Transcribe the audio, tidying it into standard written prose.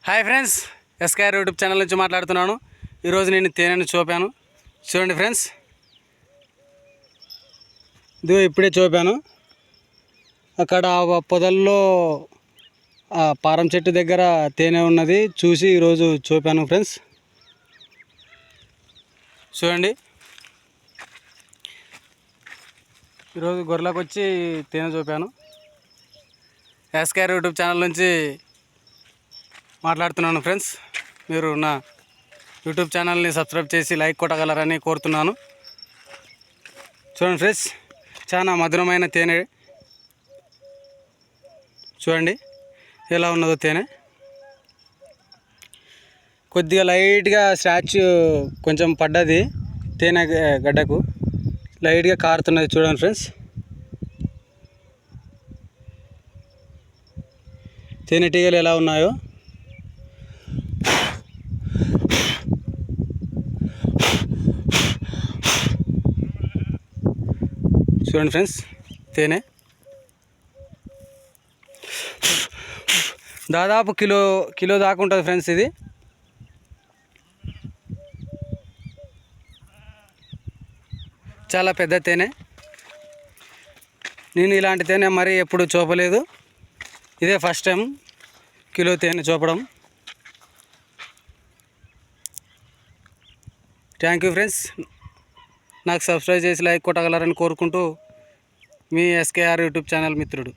Hi friends, SKR YouTube channel నుంచి మాట్లాడుతున్నాను. ఈరోజు నేను తేనెను చూపాను. చూడండి ఫ్రెండ్స్, ఇది ఇప్పుడే చూపాను. అక్కడ పొదల్లో పారం చెట్టు దగ్గర తేనె ఉన్నది చూసి ఈరోజు చూపాను ఫ్రెండ్స్. చూడండి, ఈరోజు గొర్రెలకు వచ్చి తేనె చూపాను. ఎస్కేఆర్ యూట్యూబ్ ఛానల్ నుంచి మాట్లాడుతున్నాను ఫ్రెండ్స్. మీరు నా యూట్యూబ్ ఛానల్ని సబ్స్క్రైబ్ చేసి లైక్ కొట్టగలరని కోరుతున్నాను. చూడండి ఫ్రెండ్స్, చాలా మధురమైన తేనె. చూడండి ఎలా ఉన్నదో తేనె. కొద్దిగా లైట్గా స్క్రాచ్ కొంచెం పడ్డది తేనె గడ్డకు, లైట్గా కారుతున్నది. చూడండి ఫ్రెండ్స్, తేనెటీగలు ఎలా ఉన్నాయో. చూడండి ఫ్రెండ్స్, తేనె దాదాపు కిలో దాకా ఉంటుంది ఫ్రెండ్స్. ఇది చాలా పెద్ద తేనె. నేను ఇలాంటి తేనె మరి ఎప్పుడు చూపలేదు. ఇదే ఫస్ట్ టైం కిలో తేనె చూపడం. Thank you friends. నాకు సబ్స్క్రైబ్ చేసి లైక్ కొట్టగలరని కోరుకుంటూ, మీ ఎస్కేఆర్ యూట్యూబ్ ఛానల్ మిత్రుడు.